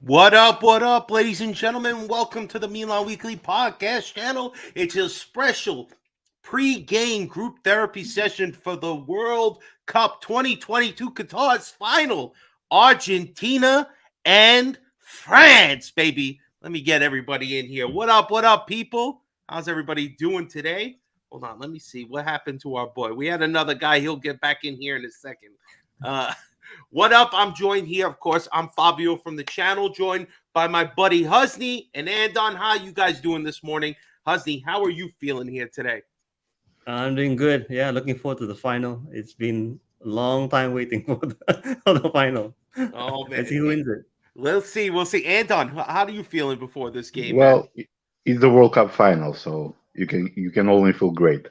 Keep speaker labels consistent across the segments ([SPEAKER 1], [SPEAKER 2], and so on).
[SPEAKER 1] What up, ladies and gentlemen? Welcome to the Milan Weekly Podcast channel. It's a special pre-game group therapy session for the World Cup 2022 Qatar's final. Argentina and France, baby. Let me get everybody in here. What up, people? How's everybody doing today? Hold on, let me see what happened to our boy. We had another guy. He'll get back in here in a second. Uh, what up? I'm joined here, of course. I'm Fabio from the channel, joined by my buddy Husney and Andon. How you guys doing this morning? Husney, how are you feeling here today?
[SPEAKER 2] I'm doing good. Yeah, looking forward to the final. It's been a long time waiting for the final.
[SPEAKER 1] Oh
[SPEAKER 2] Let's
[SPEAKER 1] man,
[SPEAKER 2] see who wins it.
[SPEAKER 1] we'll see. We'll see. Anton, how are you feeling before this game, man?
[SPEAKER 3] Well, it's the World Cup final, so you can only feel great.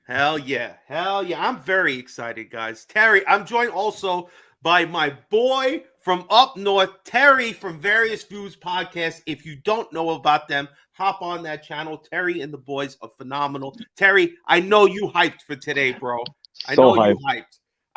[SPEAKER 1] Hell yeah! I'm very excited, guys. Terry, I'm joined also by my boy from up north, Terry from Various Views Podcast. If you don't know about them, hop on that channel. Terry and the boys are phenomenal. Terry, I know you hyped for today, bro. I
[SPEAKER 4] So
[SPEAKER 1] know you
[SPEAKER 4] hyped.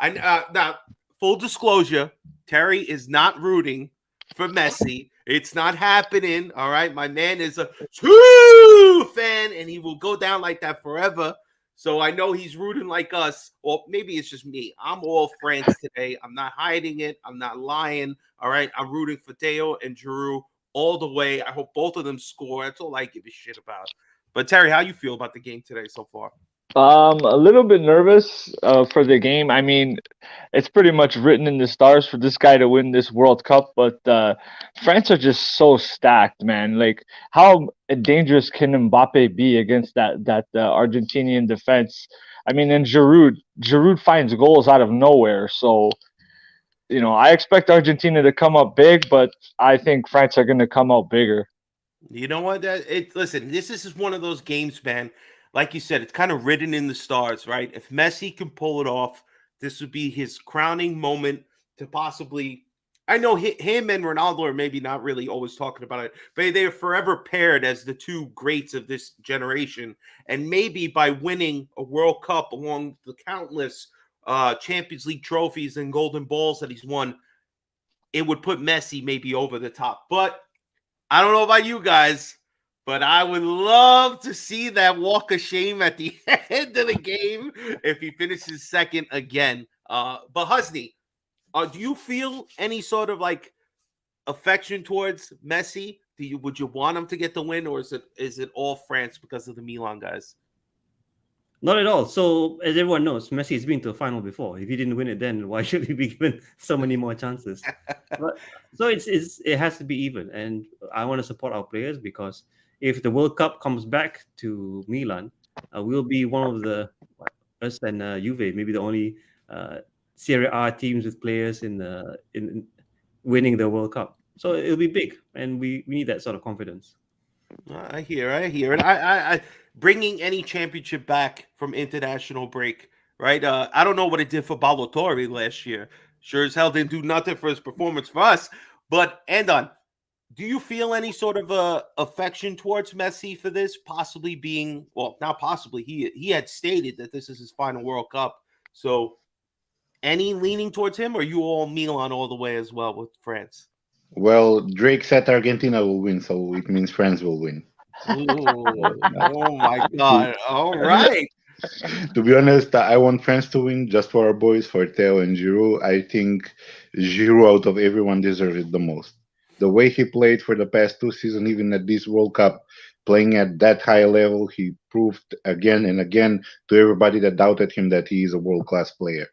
[SPEAKER 1] hyped. Now, full disclosure, Terry is not rooting for Messi. It's not happening. All right, my man is a true fan, and he will go down like that forever. So I know he's rooting like us, or maybe it's just me. I'm all France today. I'm not hiding it. I'm not lying. All right. I'm rooting for Teo and Giroud all the way. I hope both of them score. That's all I give a shit about. But Terry, how you feel about the game today so far?
[SPEAKER 4] A little bit nervous for the game. I mean, it's pretty much written in the stars for this guy to win this World Cup, but France are just so stacked, man. Like, how dangerous can Mbappe be against that Argentinian defense? I mean, and Giroud finds goals out of nowhere. So, I expect Argentina to come up big, but I think France are going to come out bigger.
[SPEAKER 1] You know what? Listen, this is one of those games, man. Like you said, it's kind of written in the stars, right? If Messi can pull it off, this would be his crowning moment to possibly. I know him and Ronaldo are maybe not really always talking about it, but they are forever paired as the two greats of this generation. And maybe by winning a World Cup along the countless Champions League trophies and golden balls that he's won, it would put Messi maybe over the top. But I don't know about you guys, but I would love to see that walk of shame at the end of the game if he finishes second again. But Husney, do you feel any sort of like affection towards Messi? Would you want him to get the win, or is it all France because of the Milan guys?
[SPEAKER 2] Not at all. So, as everyone knows, Messi's been to a final before. If he didn't win it then, why should he be given so many more chances? But so it has to be even. And I want to support our players because if the World Cup comes back to Milan, we'll be one of the us and Juve, maybe the only Serie A teams with players in winning the World Cup. So it'll be big, and we need that sort of confidence.
[SPEAKER 1] I hear it. I bringing any championship back from international break, right? I don't know what it did for Balotelli last year. Sure as hell didn't do nothing for his performance for us. But Andon, do you feel any sort of affection towards Messi for this? Possibly being, well, not possibly. He had stated that this is his final World Cup. So, any leaning towards him, or you all Milan all the way as well with France?
[SPEAKER 3] Well, Drake said Argentina will win, so it means France will win.
[SPEAKER 1] Ooh,
[SPEAKER 3] Uh,
[SPEAKER 1] oh my
[SPEAKER 3] to,
[SPEAKER 1] God! All right.
[SPEAKER 3] to be honest, I want France to win just for our boys, for Theo and Giroud. I think Giroud, out of everyone, deserves it the most. The way he played for the past 2 seasons, even at this World Cup, playing at that high level, he proved again and again to everybody that doubted him that he is a world class player.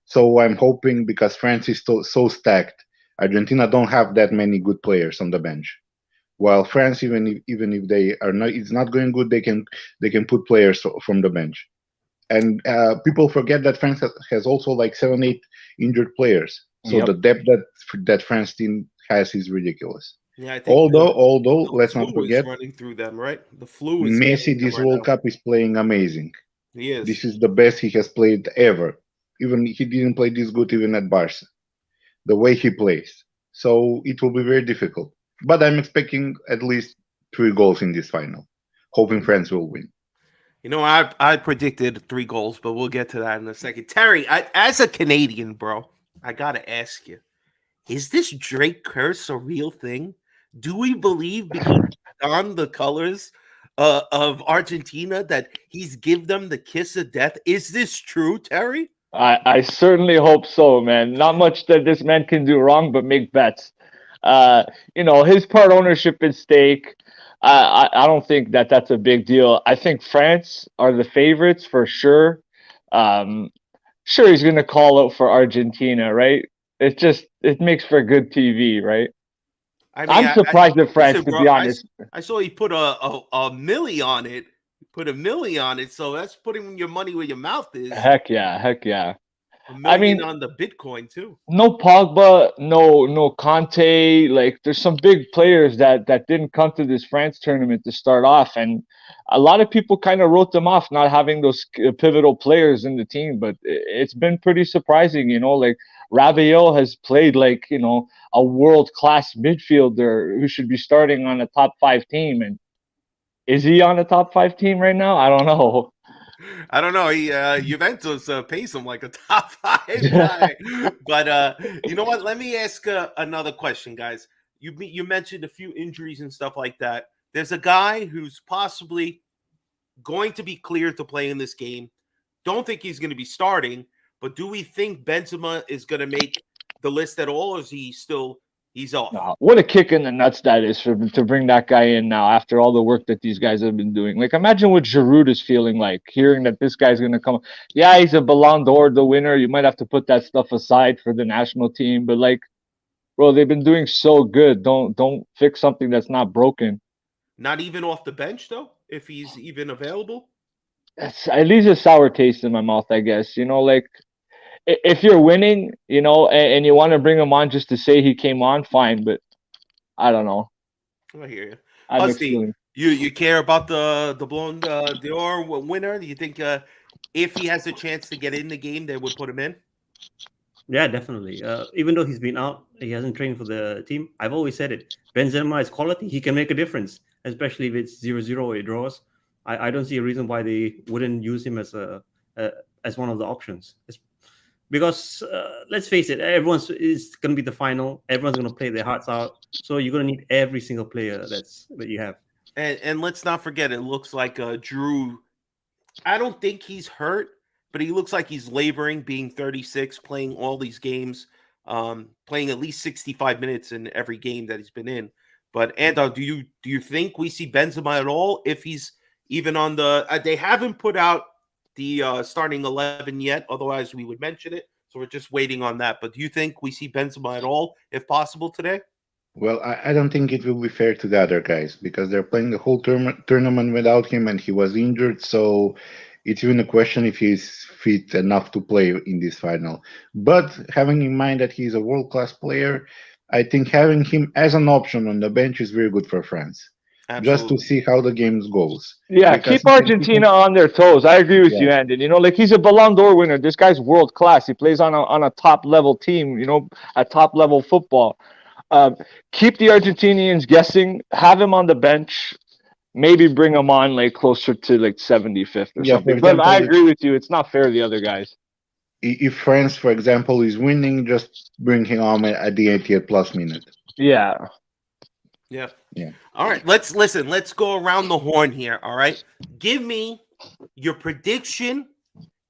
[SPEAKER 3] So I'm hoping because France is so stacked, Argentina don't have that many good players on the bench. While France, even if they are not, it's not going good, they can put players from the bench. And people forget that France has also like 7, 8 injured players. So
[SPEAKER 4] Yep.
[SPEAKER 3] the depth that France team has is ridiculous.
[SPEAKER 1] Yeah, I think
[SPEAKER 3] Although
[SPEAKER 1] the
[SPEAKER 3] let's not
[SPEAKER 1] flu is
[SPEAKER 3] forget,
[SPEAKER 1] running through them, right? The flu is
[SPEAKER 3] Messi
[SPEAKER 1] killing them
[SPEAKER 3] this
[SPEAKER 1] right
[SPEAKER 3] World
[SPEAKER 1] now.
[SPEAKER 3] Cup is playing amazing.
[SPEAKER 1] He is.
[SPEAKER 3] This is the best he has played ever. Even he didn't play this good even at Barca. The way he plays, so it will be very difficult. But I'm expecting at least 3 goals in this final, hoping France will win.
[SPEAKER 1] You know, I predicted 3 goals, but we'll get to that in a second. Terry, as a Canadian, bro, I gotta ask you: is this Drake curse a real thing? Do we believe because he's on the colors of Argentina that he's give them the kiss of death? Is this true, Terry?
[SPEAKER 4] I certainly hope so, man. Not much that this man can do wrong, but make bets. Uh, his part ownership at stake. I don't think that that's a big deal. I think France are the favorites for sure. Um, sure, he's gonna call out for Argentina, right? It makes for good TV, right?
[SPEAKER 1] I mean,
[SPEAKER 4] I'm surprised at France,
[SPEAKER 1] listen,
[SPEAKER 4] to
[SPEAKER 1] bro.
[SPEAKER 4] be honest.
[SPEAKER 1] I saw he put a milli on it. Put a milli on it, so that's putting your money where your mouth is.
[SPEAKER 4] Heck yeah, heck yeah.
[SPEAKER 1] A
[SPEAKER 4] I
[SPEAKER 1] million
[SPEAKER 4] mean,
[SPEAKER 1] on the Bitcoin too.
[SPEAKER 4] no Pogba, no Conte. Like there's some big players that didn't come to this France tournament to start off, and a lot of people kind of wrote them off not having those pivotal players in the team. But it's been pretty surprising, Like Rabiot has played like a world class midfielder who should be starting on a top five team, and is he on a top five team right now? I don't know.
[SPEAKER 1] I don't know. He Juventus pays him like a top five guy. But you know what? Let me ask another question, guys. You mentioned a few injuries and stuff like that. There's a guy who's possibly going to be cleared to play in this game. Don't think he's going to be starting, but do we think Benzema is going to make the list at all, or is he's off?
[SPEAKER 4] No, what a kick in the nuts that is to bring that guy in now after all the work that these guys have been doing. Like, imagine what Giroud is feeling like hearing that this guy's going to come. Yeah, he's a Ballon d'Or, the winner. You might have to put that stuff aside for the national team, but like, bro, they've been doing so good. Don't fix something that's not broken.
[SPEAKER 1] Not even off the bench though, if he's even available.
[SPEAKER 4] It's at least a sour taste in my mouth, I guess. Like if you're winning, and you want to bring him on just to say he came on, fine. But I don't know.
[SPEAKER 1] I hear you.
[SPEAKER 4] I have mixed
[SPEAKER 1] Husky,
[SPEAKER 4] feelings.
[SPEAKER 1] you care about the Ballon d'Or winner? Do you think if he has a chance to get in the game, they would put him in?
[SPEAKER 2] Yeah, definitely. Even though he's been out, he hasn't trained for the team. I've always said it. Benzema is quality. He can make a difference, especially if it's 0-0 or it draws. I don't see a reason why they wouldn't use him as one of the options. Because let's face it, is going to be the final. Everyone's going to play their hearts out. So you're going to need every single player that you have.
[SPEAKER 1] And let's not forget, it looks like Drew. I don't think he's hurt, but he looks like he's laboring, being 36, playing all these games, playing at least 65 minutes in every game that he's been in. But Andon, do you think we see Benzema at all if he's even on the? They haven't put out the starting 11 yet. Otherwise, we would mention it. So we're just waiting on that. But do you think we see Benzema at all, if possible, today?
[SPEAKER 3] Well, I don't think it will be fair to the other guys because they're playing the whole tournament without him and he was injured. So it's even a question if he's fit enough to play in this final. But having in mind that he's a world-class player, I think having him as an option on the bench is very good for France.
[SPEAKER 1] Absolutely.
[SPEAKER 3] Just to see how the games goes.
[SPEAKER 4] Yeah, keep Argentina on their toes. I agree with you, Andy. Like he's a Ballon d'Or winner. This guy's world class. He plays on a top level team. A top level football. Keep the Argentinians guessing. Have him on the bench. Maybe bring him on like closer to like 75th or something. But I agree with you. It's not fair to the other guys.
[SPEAKER 3] If France, for example, is winning, just bring him on at the 80th plus minute.
[SPEAKER 4] Yeah.
[SPEAKER 1] Yeah.
[SPEAKER 3] Yeah.
[SPEAKER 1] All right. Let's go around the horn here. All right. Give me your prediction.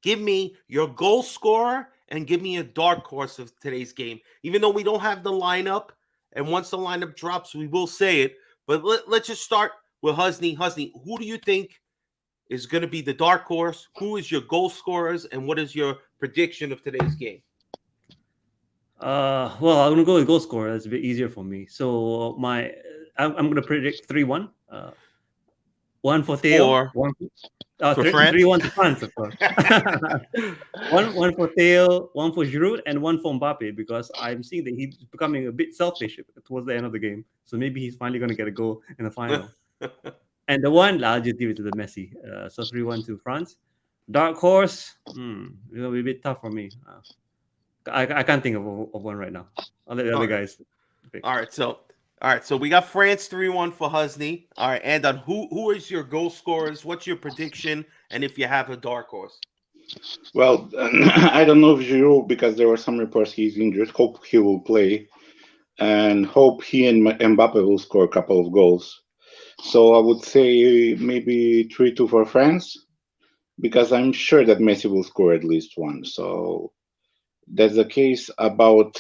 [SPEAKER 1] Give me your goal scorer and give me a dark horse of today's game. Even though we don't have the lineup, and once the lineup drops, we will say it. But let's just start with Husney. Husney, who do you think is going to be the dark horse? Who is your goal scorers, and what is your prediction of today's game?
[SPEAKER 2] Well, I'm gonna go with goal scorer. That's a bit easier for me. So I'm gonna predict 3-1. One for Theo.
[SPEAKER 1] For
[SPEAKER 2] 3-1 to France, of course. one for Theo, one for Giroud, and one for Mbappe because I'm seeing that he's becoming a bit selfish towards the end of the game. So maybe he's finally gonna get a goal in the final. And the one, I'll just give it to the Messi. So 3-1 to France. Dark horse, it'll be a bit tough for me. I can't think of one right now. I'll let the other guys pick.
[SPEAKER 1] All right, so we got France 3-1 for Husney. All right, and on who is your goal scorers? What's your prediction? And if you have a dark horse?
[SPEAKER 3] Well, I don't know if Giroud, because there were some reports he's injured. Hope he will play. and hope he and Mbappe will score a couple of goals. So I would say maybe 3-2 for France, because I'm sure that Messi will score at least one. So that's the case about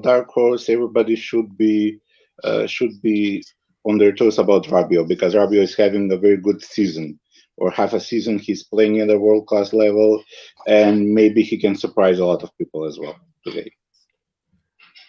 [SPEAKER 3] Dark Horse. Everybody should be on their toes about Rabiot, because Rabiot is having a very good season, or half a season. He's playing at a world class level, and maybe he can surprise a lot of people as well today.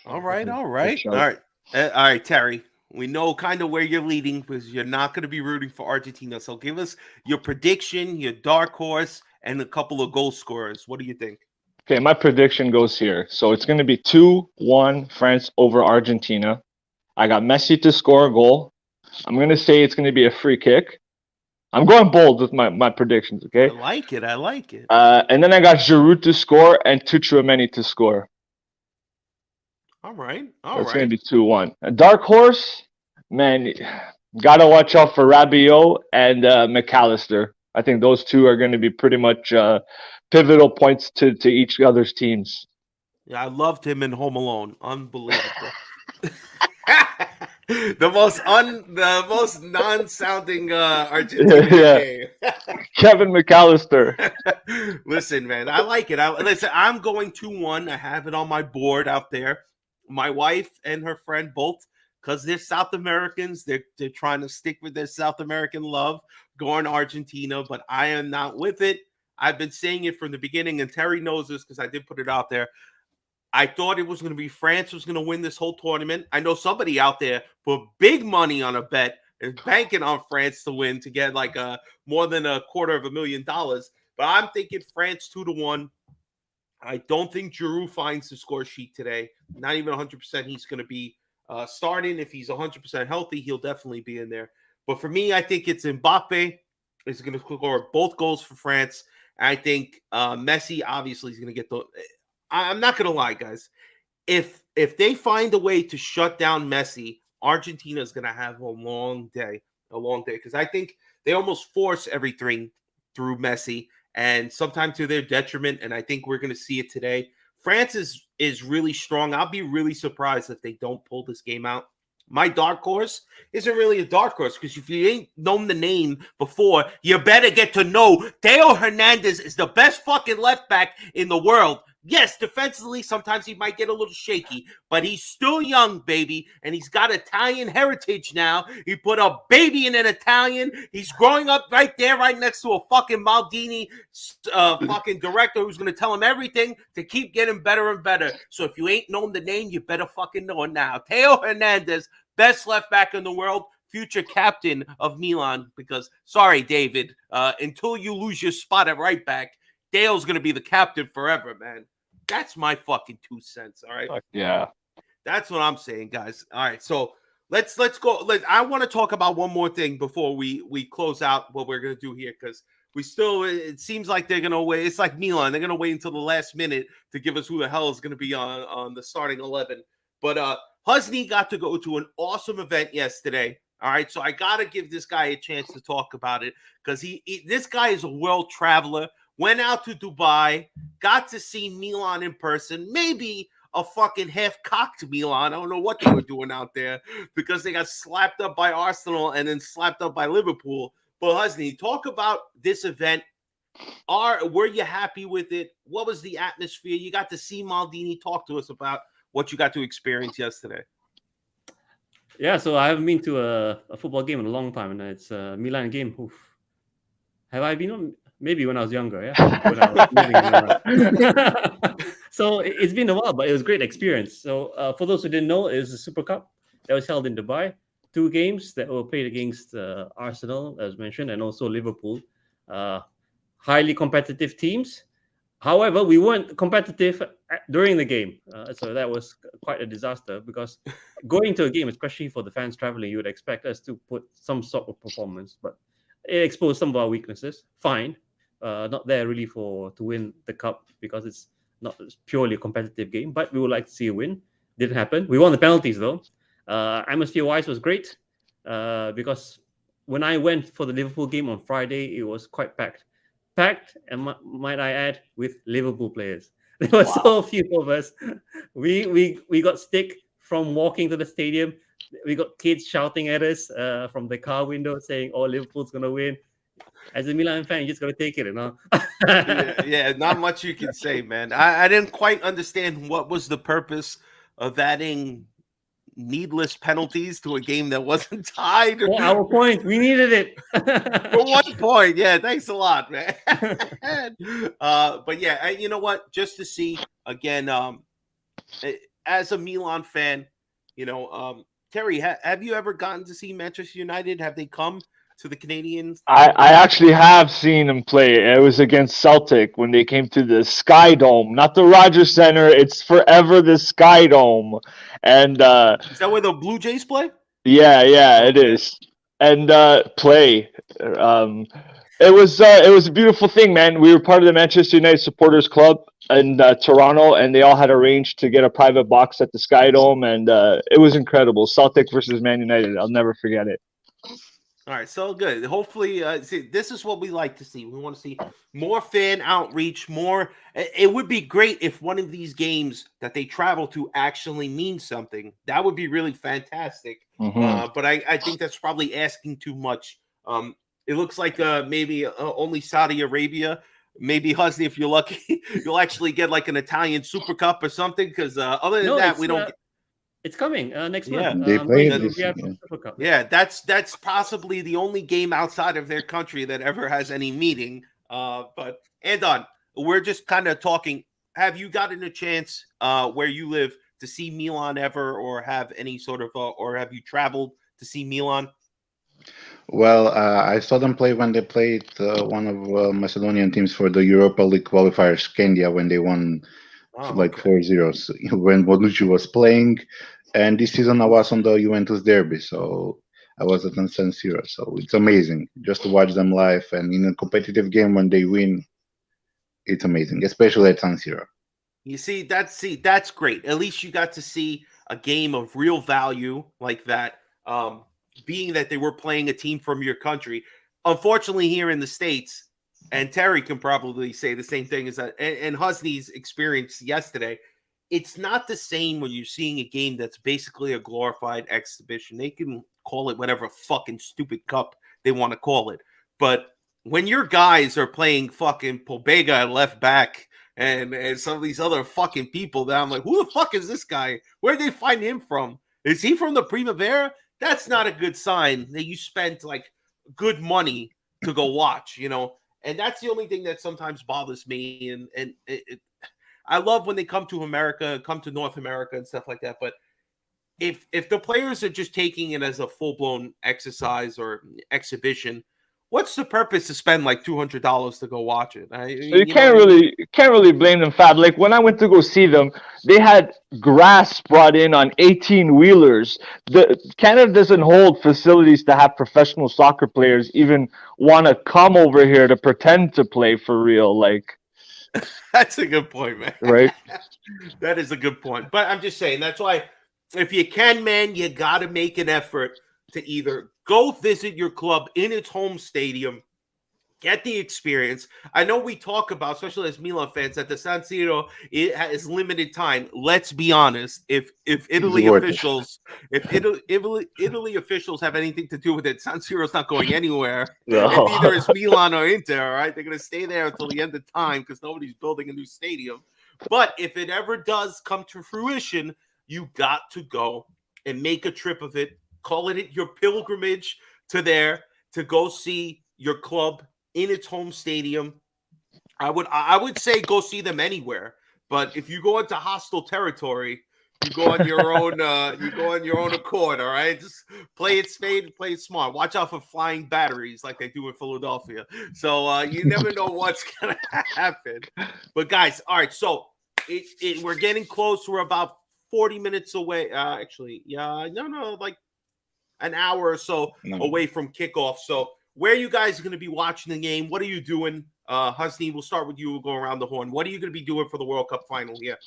[SPEAKER 1] All right, all
[SPEAKER 4] Good
[SPEAKER 1] right, all
[SPEAKER 4] shout.
[SPEAKER 1] right, all right, Terry. We know kind of where you're leading because you're not going to be rooting for Argentina. So give us your prediction, your dark horse, and a couple of goal scorers. What do you think?
[SPEAKER 4] Okay, my prediction goes here. So it's going to be 2-1 France over Argentina. I got Messi to score a goal. I'm going to say it's going to be a free kick. I'm going bold with my predictions,
[SPEAKER 1] I
[SPEAKER 4] okay?
[SPEAKER 1] like it. I like it.
[SPEAKER 4] And then I got Giroud to score and Tuchouameni to score.
[SPEAKER 1] All right,
[SPEAKER 4] So
[SPEAKER 1] all
[SPEAKER 4] it's going to
[SPEAKER 1] right.
[SPEAKER 4] be 2-1. A dark horse, man, gotta watch out for Rabiot and McAllister. I think those two are going to be pretty much pivotal points to each other's teams.
[SPEAKER 1] Yeah, I loved him in Home Alone. Unbelievable. The most non-sounding Argentinian
[SPEAKER 4] Yeah,
[SPEAKER 1] name.
[SPEAKER 4] Kevin McAllister.
[SPEAKER 1] Listen, man, I like it. Listen, I'm going 2-1. I have it on my board out there. My wife and her friend both, because they're South Americans, they're trying to stick with their South American love, going Argentina, but I am not with it. I've been saying it from the beginning, and Terry knows this because I did put it out there. I thought it was going to be France was going to win this whole tournament. I know somebody out there put big money on a bet and banking on France to win to get like more than $250,000. But I'm thinking France 2-1. I don't think Giroud finds the score sheet today. Not even 100% he's going to be starting. If he's 100% healthy, he'll definitely be in there. But for me, I think it's Mbappe is going to score both goals for France. I think Messi obviously is going to get the. I'm not going to lie, guys. If they find a way to shut down Messi, Argentina is going to have a long day, because I think they almost force everything through Messi, and sometimes to their detriment. And I think we're going to see it today. France is really strong. I'll be really surprised if they don't pull this game out. My dark horse isn't really a dark horse because if you ain't known the name before, you better get to know Theo Hernandez is the best fucking left back in the world. Yes, defensively, sometimes he might get a little shaky, but he's still young, baby, and he's got Italian heritage now. He put a baby in an Italian. He's growing up right there, right next to a fucking Maldini fucking director who's going to tell him everything to keep getting better and better. So if you ain't known the name, you better fucking know it now. Theo Hernandez, best left back in the world, future captain of Milan, because, sorry, David, until you lose your spot at right back, Dale's going to be the captain forever, man. That's my fucking 2 cents. All right.
[SPEAKER 4] Fuck yeah.
[SPEAKER 1] That's what I'm saying, guys. All right. So let's go. I want to talk about one more thing before we close out what we're going to do here, because we still, it seems like they're going to wait. It's like Milan. They're going to wait until the last minute to give us who the hell is going to be on the starting 11. But Husney got to go to an awesome event yesterday. All right. So I got to give this guy a chance to talk about it, because this guy is a world traveler. Went out to Dubai, got to see Milan in person, maybe a fucking half-cocked Milan. I don't know what they were doing out there, because they got slapped up by Arsenal and then slapped up by Liverpool. But Husney, talk about this event. Were you happy with it? What was the atmosphere? You got to see Maldini. Talk to us about what you got to experience yesterday.
[SPEAKER 2] Yeah, so I haven't been to a football game in a long time, and it's a Milan game. Oof. Have I been on? Maybe when I was younger, yeah. When I was living in Milan. So it's been a while, but it was a great experience. So for those who didn't know, it was a Super Cup that was held in Dubai. 2 games that were played against Arsenal, as mentioned, and also Liverpool. Highly competitive teams. However, we weren't competitive during the game. So that was quite a disaster, because going to a game, especially for the fans traveling, you would expect us to put some sort of performance, but it exposed some of our weaknesses. Fine. Not there really to win the cup, because it's not purely a competitive game, but we would like to see a win. Didn't happen. We won the penalties though. Atmosphere-wise was great, because when I went for the Liverpool game on Friday, it was quite packed. And might I add, with Liverpool players. There were so few of us. We got stick from walking to the stadium, we got kids shouting at us from the car window saying, "Oh, Liverpool's gonna win." As a Milan fan, you just gotta take it, you know.
[SPEAKER 1] Yeah, not much you can say, man. I didn't quite understand what was the purpose of adding needless penalties to a game that wasn't tied.
[SPEAKER 2] For our point, we needed it.
[SPEAKER 1] For 1 point, yeah. Thanks a lot, man. But yeah, you know what? Just to see again, as a Milan fan, Terry, have you ever gotten to see Manchester United? Have they come to the Canadians?
[SPEAKER 4] I actually have seen them play. It was against Celtic when they came to the Sky Dome, not the Rogers Center. It's forever the Sky Dome, and
[SPEAKER 1] Is that where the Blue Jays play?
[SPEAKER 4] yeah, it
[SPEAKER 1] Okay.
[SPEAKER 4] is. And play. Um, it was a beautiful thing, man. We were part of the Manchester United supporters club in Toronto, and they all had arranged to get a private box at the Sky Dome, and it was incredible. Celtic versus Man United. I'll never forget it.
[SPEAKER 1] All right, so good. Hopefully, see, this is what we like to see. We want to see more fan outreach, more. It would be great if one of these games that they travel to actually means something. That would be really fantastic. But I think that's probably asking too much. It looks like maybe only Saudi Arabia. Maybe Husney, if you're lucky, you'll actually get like an Italian Super Cup or something. Because other than
[SPEAKER 2] No,
[SPEAKER 1] that, we don't.
[SPEAKER 2] It's coming next
[SPEAKER 1] Yeah.
[SPEAKER 2] month.
[SPEAKER 3] They play
[SPEAKER 2] Going to
[SPEAKER 3] this.
[SPEAKER 2] Riyadh
[SPEAKER 3] Yeah.
[SPEAKER 2] for Super Cup.
[SPEAKER 1] Yeah, that's possibly the only game outside of their country that ever has any meaning. But Andon, we're just kind of talking. Have you gotten a chance where you live to see Milan ever, or have any sort of, or have you traveled to see Milan?
[SPEAKER 3] Well, I saw them play when they played one of Macedonian teams for the Europa League qualifiers, Scandia, when they won
[SPEAKER 1] Oh,
[SPEAKER 3] like
[SPEAKER 1] okay.
[SPEAKER 3] 4-0 when Bonucci was playing. And this season I was on the Juventus derby, so I was at San Siro. So it's amazing just to watch them live, and in a competitive game when they win, it's amazing, especially at San Siro.
[SPEAKER 1] You that's great. At least you got to see a game of real value like that. Being that they were playing a team from your country. Unfortunately, here in the States, and Terry can probably say the same thing as that, and Husney's experience yesterday, it's not the same when you're seeing a game that's basically a glorified exhibition. They can call it whatever fucking stupid cup they want to call it. But when your guys are playing fucking Pobega at left back and some of these other fucking people that I'm like, who the fuck is this guy? Where'd they find him from? Is he from the Primavera? That's not a good sign that you spent like good money to go watch, And that's the only thing that sometimes bothers me. And I love when they come to America, come to North America and stuff like that. But if the players are just taking it as a full blown exercise or exhibition, what's the purpose to spend like $200 to go watch it?
[SPEAKER 4] You can't really blame them, Fab. Like when I went to go see them, they had grass brought in on 18 wheelers. The Canada doesn't hold facilities to have professional soccer players even want to come over here to pretend to play for real. Like
[SPEAKER 1] that's a good point, man.
[SPEAKER 4] Right?
[SPEAKER 1] That is a good point. But I'm just saying that's why if you can, man, you got to make an effort to either go visit your club in its home stadium, get the experience. I know we talk about, especially as Milan fans, that the San Siro it has limited time. Let's be honest. If Italy officials, Italy officials have anything to do with it, San Siro's not going anywhere.
[SPEAKER 4] No.
[SPEAKER 1] And neither is Milan or Inter. All right, they're going to stay there until the end of time because nobody's building a new stadium. But if it ever does come to fruition, you got to go and make a trip of it. Call it your pilgrimage to there to go see your club in its home stadium. I would say go see them anywhere. But if you go into hostile territory, you go on your own. You go on your own accord. All right, just play it safe, play it smart. Watch out for flying batteries like they do in Philadelphia. So you never know what's gonna happen. But guys, all right. So we're getting close. We're about 40 minutes away. Actually, yeah, no, like an hour or so away from kickoff. So where are you guys going to be watching the game? What are you doing? Husney, we'll start with you. We'll go around the horn. What are you going to be doing for the World Cup final here?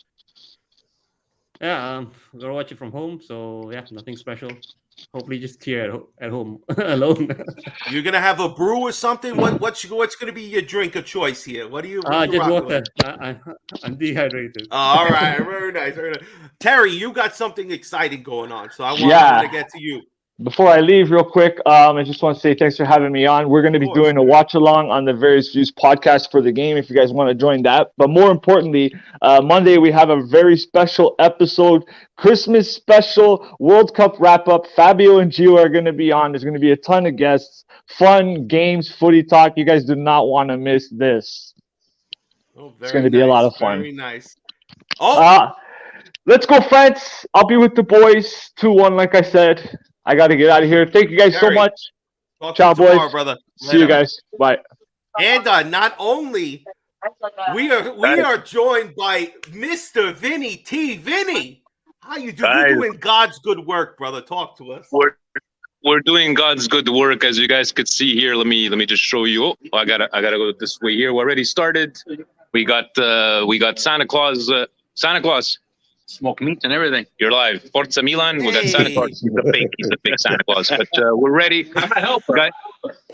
[SPEAKER 2] Yeah, we're going to watch it from home. So, yeah, nothing special. hopefully just cheer at home alone.
[SPEAKER 1] You're gonna have a brew or something. What's gonna be your drink of choice here? What are you
[SPEAKER 2] Just
[SPEAKER 1] rocking with?
[SPEAKER 2] water. I'm dehydrated.
[SPEAKER 1] All right, very nice, very nice. Terry, you got something exciting going on, so I want
[SPEAKER 4] Yeah.
[SPEAKER 1] to get to you.
[SPEAKER 4] Before I leave, real quick, I just want to say thanks for having me on. We're going to
[SPEAKER 1] Of
[SPEAKER 4] be
[SPEAKER 1] course.
[SPEAKER 4] doing a watch along on the Various Views podcast for the game if you guys want to join that. But more importantly, Monday we have a very special episode, Christmas special World Cup wrap up. Fabio and Gio are going to be on. There's going to be a ton of guests, fun games, footy talk. You guys do not want to miss this.
[SPEAKER 1] Oh,
[SPEAKER 4] It's going to be a lot of fun.
[SPEAKER 1] Very nice. Oh,
[SPEAKER 4] let's go, France. I'll be with the boys. 2-1, like I said. I got to get out of here. Thank you guys so
[SPEAKER 1] Terry,
[SPEAKER 4] much.
[SPEAKER 1] talk
[SPEAKER 4] Ciao,
[SPEAKER 1] to you tomorrow,
[SPEAKER 4] boys.
[SPEAKER 1] brother.
[SPEAKER 4] See you guys. Bye.
[SPEAKER 1] And not only we are joined by Mr. Vinny T. Vinny, how you doing? You're doing God's good work, brother. Talk to us.
[SPEAKER 5] We're doing God's good work, as you guys could see here. Let me just show you. Oh, I gotta go this way here. We already started. We got Santa Claus. Santa Claus. Smoke meat and everything. You're live. Forza Milan. We got Santa Claus. He's a fake Santa Claus. But we're ready. I'm a helper. Guys,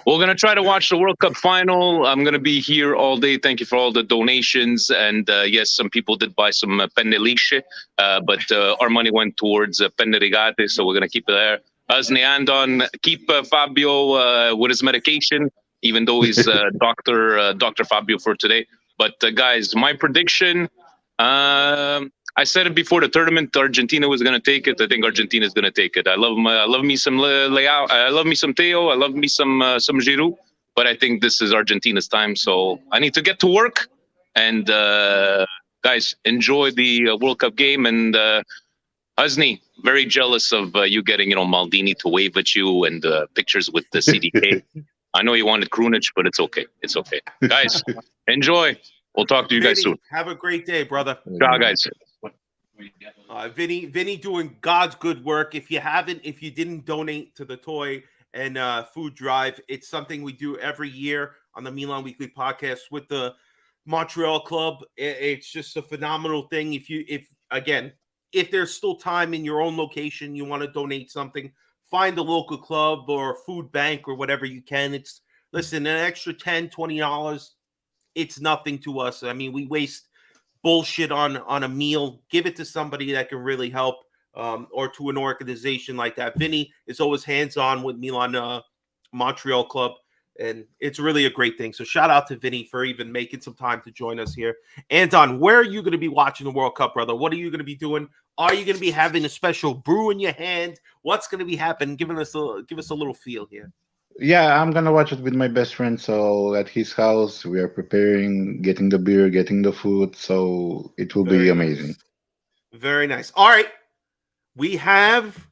[SPEAKER 5] we're going to try to watch the World Cup final. I'm going to be here all day. Thank you for all the donations. And yes, some people did buy some penne lisce, but our money went towards penne rigate, so we're going to keep it there. Us and on keep Fabio with his medication, even though he's Dr. Fabio for today. But guys, my prediction, I said it before the tournament. Argentina was going to take it. I think Argentina is going to take it. I love me some Leao. I love me some Theo. I love me some Giroud. But I think this is Argentina's time. So I need to get to work. And guys, enjoy the World Cup game. And Husney, very jealous of you getting Maldini to wave at you and pictures with the CDK. I know you wanted Krunic, but it's okay. It's okay, guys. Enjoy. We'll talk to you guys soon.
[SPEAKER 1] Have a great day, brother.
[SPEAKER 5] Ciao, guys.
[SPEAKER 1] Vinny doing God's good work. If you didn't donate to the toy and food drive, it's something we do every year on the Milan Weekly podcast with the Montreal club. It's just a phenomenal thing. If there's still time in your own location, you want to donate something, find a local club or food bank or whatever you can. Listen, an extra $10, $20, it's nothing to us. I mean, we waste bullshit on a meal. Give it to somebody that can really help, or to an organization like that. Vinny is always hands-on with Milan Montreal club, and it's really a great thing. So shout out to Vinny for even making some time to join us here. Anton, where are you going to be watching the World Cup, brother? What are you going to be doing? Are you going to be having a special brew in your hand? What's going to be happening? Give us a little feel here.
[SPEAKER 3] Yeah, I'm gonna watch it with my best friend. So at his house, we are preparing, getting the beer, getting the food. So it will be amazing.
[SPEAKER 1] Nice. Very nice. All right, we have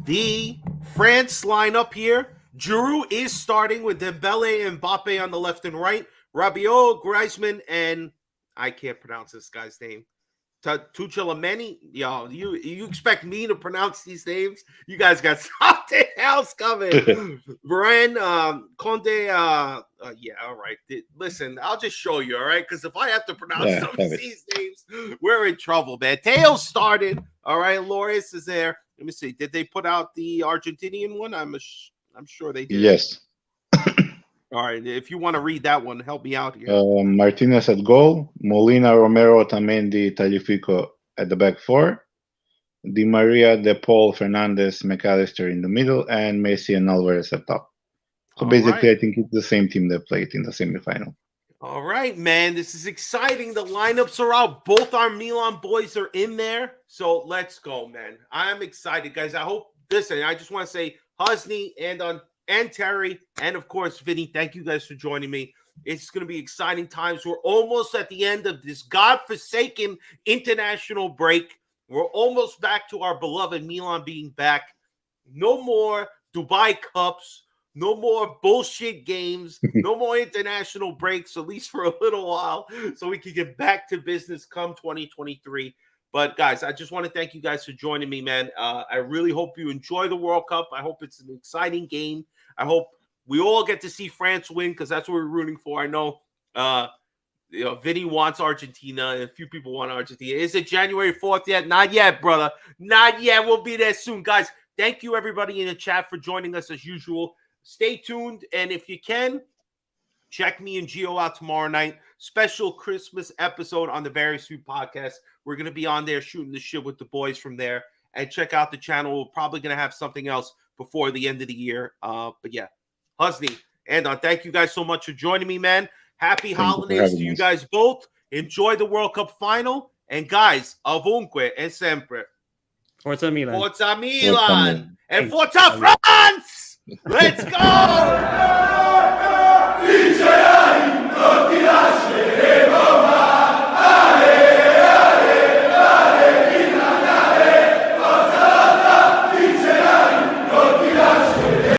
[SPEAKER 1] the France lineup here. Giroud is starting with Dembele and Mbappe on the left and right. Rabiot, Griezmann, and I can't pronounce this guy's name. Tuchelameni, yo, you expect me to pronounce these names? You guys got something else coming. Varane, Conde, yeah, all right. Listen, I'll just show you, all right? Because if I have to pronounce some of these names, we're in trouble, man. Teo started, all right. Loris is there. Let me see. Did they put out the Argentinian one? I'm sure they did.
[SPEAKER 3] Yes.
[SPEAKER 1] All right, if you want to read that one, help me out here.
[SPEAKER 3] Martinez at goal, Molina, Romero, Otamendi, Tagliafico at the back four, Di Maria, De Paul, Fernandez, McAllister in the middle, and Messi and Alvarez at top. So basically, I think it's the same team that played in the semifinal.
[SPEAKER 1] All right, man, this is exciting. The lineups are out. Both our Milan boys are in there. So let's go, man. I'm excited, guys. I hope listen, I just want to say Husney and Terry, and of course, Vinny, thank you guys for joining me. It's going to be exciting times. We're almost at the end of this godforsaken international break. We're almost back to our beloved Milan being back. No more Dubai Cups. No more bullshit games. No more international breaks, at least for a little while, so we can get back to business come 2023. But, guys, I just want to thank you guys for joining me, man. I really hope you enjoy the World Cup. I hope it's an exciting game. I hope we all get to see France win because that's what we're rooting for. I know, Vinny wants Argentina, and a few people want Argentina. Is it January 4th yet? Not yet, brother. Not yet. We'll be there soon. Guys, Thank you, everybody in the chat, for joining us as usual. Stay tuned, and if you can, check me and Gio out tomorrow night. Special Christmas episode on the Various Food Podcast. We're going to be on there shooting the shit with the boys from there. And check out the channel. We're probably going to have something else before the end of the year. But yeah, Husney, Andon, thank you guys so much for joining me, man. Happy holidays to you guys both. Enjoy the World Cup final. And guys, ovunque e sempre.
[SPEAKER 2] Forza Milan.
[SPEAKER 1] Forza Milan. And
[SPEAKER 2] Thanks.
[SPEAKER 1] Forza France. Let's go.